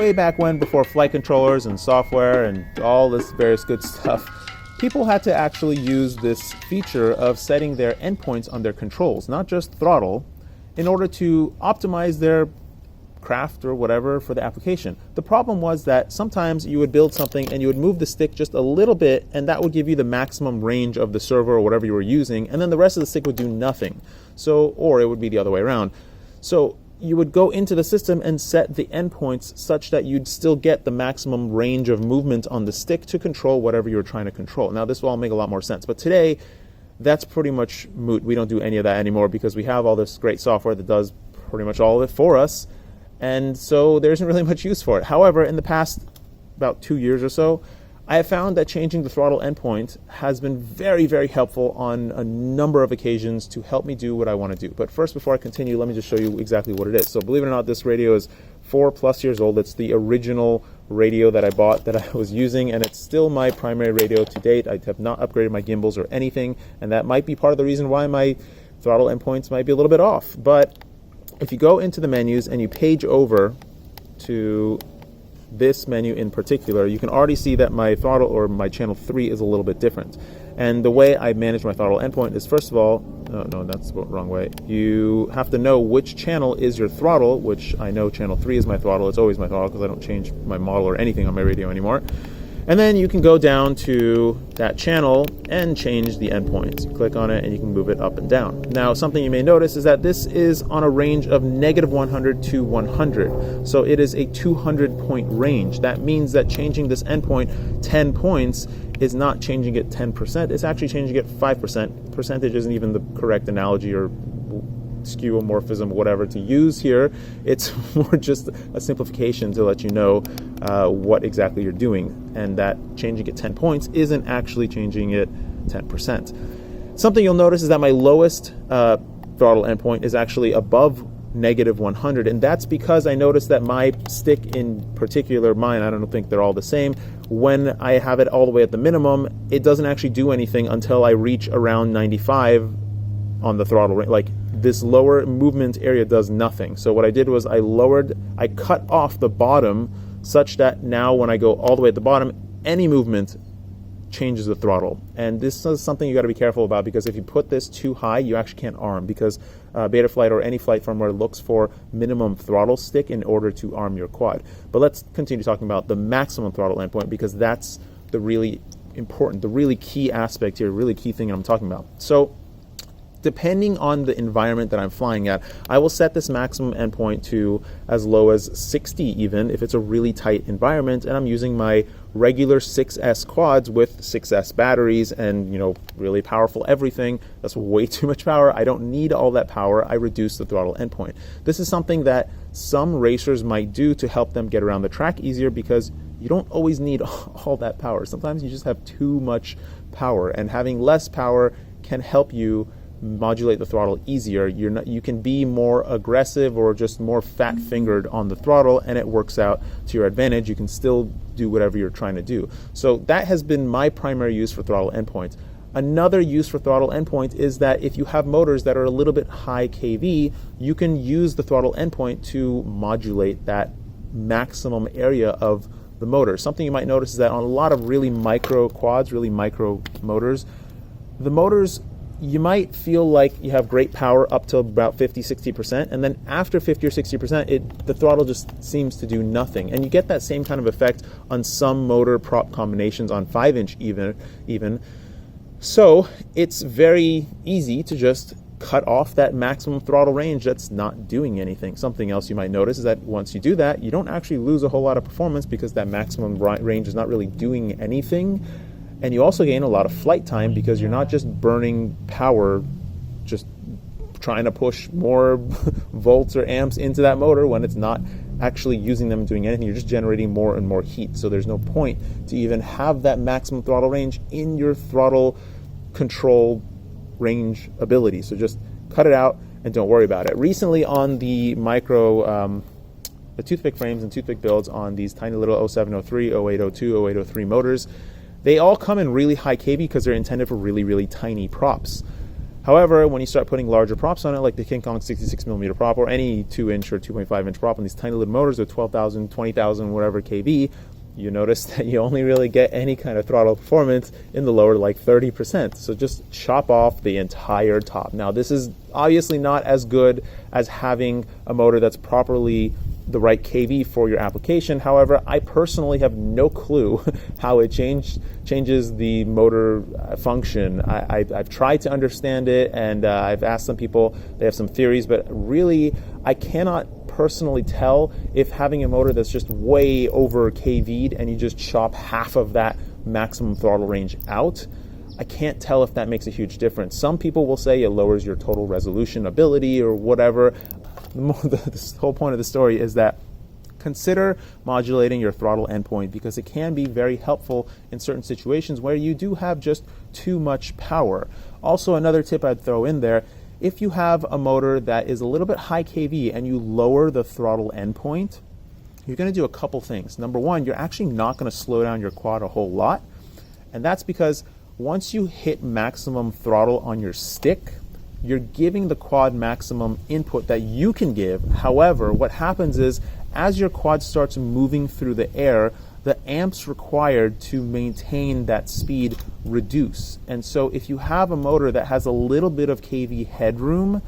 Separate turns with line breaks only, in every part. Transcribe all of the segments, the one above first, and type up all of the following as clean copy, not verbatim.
way back when, before flight controllers and software and all this various good stuff, people had to actually use this feature of setting their endpoints on their controls, not just throttle, in order to optimize their craft or whatever for the application. The problem was that sometimes you would build something and you would move the stick just a little bit, and that would give you the maximum range of the servo or whatever you were using, and then the rest of the stick would do nothing. So, or it would be the other way around. So you would go into the system and set the endpoints such that you'd still get the maximum range of movement on the stick to control whatever you're trying to control. Now, this will all make a lot more sense, but today that's pretty much moot. We don't do any of that anymore because we have all this great software that does pretty much all of it for us. And so there isn't really much use for it. However, in the past about 2 years or so, I have found that changing the throttle endpoint has been very, very helpful on a number of occasions to help me do what I want to do. But first, before I continue, let me just show you exactly what it is. So believe it or not, this radio is 4+ years old. It's the original radio that I bought that I was using, and it's still my primary radio to date. I have not upgraded my gimbals or anything, and that might be part of the reason why my throttle endpoints might be a little bit off. But if you go into the menus and you page over to this menu in particular, you can already see that my throttle, or my channel 3, is a little bit different. And the way I manage my throttle endpoint is, first of all, no, that's the wrong way. You have to know which channel is your throttle, which I know channel 3 is my throttle. It's always my throttle because I don't change my model or anything on my radio anymore. And then you can go down to that channel and change the endpoints. You click on it and you can move it up and down. Now, something you may notice is that this is on a range of -100 to 100. So it is a 200-point range. That means that changing this endpoint 10 points is not changing it 10%. It's actually changing it 5%. Percentage isn't even the correct analogy or skeuomorphism, whatever to use here. It's more just a simplification to let you know what exactly you're doing, and that changing it 10 points isn't actually changing it 10%. Something you'll notice is that my lowest throttle endpoint is actually above -100, and that's because I noticed that my stick, in particular mine, I don't think they're all the same, when I have it all the way at the minimum, it doesn't actually do anything until I reach around 95 on the throttle rate. Like, this lower movement area does nothing. So what I did was I cut off the bottom such that now when I go all the way at the bottom, any movement changes the throttle. And this is something you got to be careful about, because if you put this too high, you actually can't arm, because Betaflight or any flight firmware looks for minimum throttle stick in order to arm your quad. But let's continue talking about the maximum throttle endpoint, because that's the really important, the really key aspect here, really key thing I'm talking about. So depending on the environment that I'm flying at, I will set this maximum endpoint to as low as 60 even if it's a really tight environment and I'm using my regular 6S quads with 6S batteries and, you know, really powerful everything. That's way too much power. I don't need all that power. I reduce the throttle endpoint. This is something that some racers might do to help them get around the track easier, because you don't always need all that power. Sometimes you just have too much power, and having less power can help you modulate the throttle easier. You can be more aggressive or just more fat-fingered on the throttle, and it works out to your advantage. You can still do whatever you're trying to do. So that has been my primary use for throttle endpoints. Another use for throttle endpoint is that if you have motors that are a little bit high kV, you can use the throttle endpoint to modulate that maximum area of the motor. Something you might notice is that on a lot of really micro quads, really micro motors, the motors, you might feel like you have great power up to about 50-60%, and then after 50 or 60%, the throttle just seems to do nothing. And you get that same kind of effect on some motor prop combinations on 5-inch even. So it's very easy to just cut off that maximum throttle range that's not doing anything. Something else you might notice is that once you do that, you don't actually lose a whole lot of performance, because that maximum range is not really doing anything. And you also gain a lot of flight time, because you're not just burning power, just trying to push more volts or amps into that motor when it's not actually using them doing anything. You're just generating more and more heat. So there's no point to even have that maximum throttle range in your throttle control range ability. So just cut it out and don't worry about it. Recently on the micro, the toothpick frames and toothpick builds on these tiny little 0703, 0802, 0803 motors, they all come in really high kV because they're intended for really, really tiny props. However, when you start putting larger props on it, like the King Kong 66mm prop or any 2-inch or 2.5-inch prop on these tiny little motors with 12,000, 20,000, whatever kV, you notice that you only really get any kind of throttle performance in the lower like 30%. So just chop off the entire top. Now, this is obviously not as good as having a motor that's properly the right kV for your application. However, I personally have no clue how it changes the motor function. I've tried to understand it, and I've asked some people, they have some theories, but really I cannot personally tell if having a motor that's just way over kV'd and you just chop half of that maximum throttle range out, I can't tell if that makes a huge difference. Some people will say it lowers your total resolution ability or whatever. The whole point of the story is that consider modulating your throttle endpoint, because it can be very helpful in certain situations where you do have just too much power. Also, another tip I'd throw in there, if you have a motor that is a little bit high kV and you lower the throttle endpoint, you're going to do a couple things. Number one, you're actually not going to slow down your quad a whole lot, and that's because once you hit maximum throttle on your stick, you're giving the quad maximum input that you can give. However, what happens is as your quad starts moving through the air, the amps required to maintain that speed reduce. And so if you have a motor that has a little bit of kV headroom,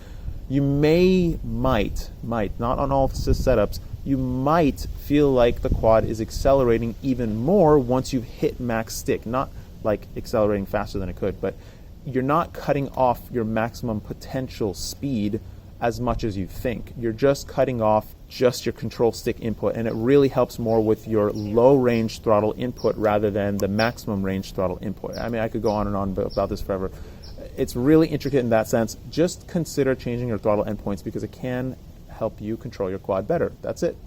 you might, not on all setups, you might feel like the quad is accelerating even more once you've hit max stick. Not like accelerating faster than it could, but you're not cutting off your maximum potential speed as much as you think. You're just cutting off just your control stick input, and it really helps more with your low range throttle input rather than the maximum range throttle input. I mean, I could go on and on about this forever. It's really intricate in that sense. Just consider changing your throttle endpoints because it can help you control your quad better. That's it.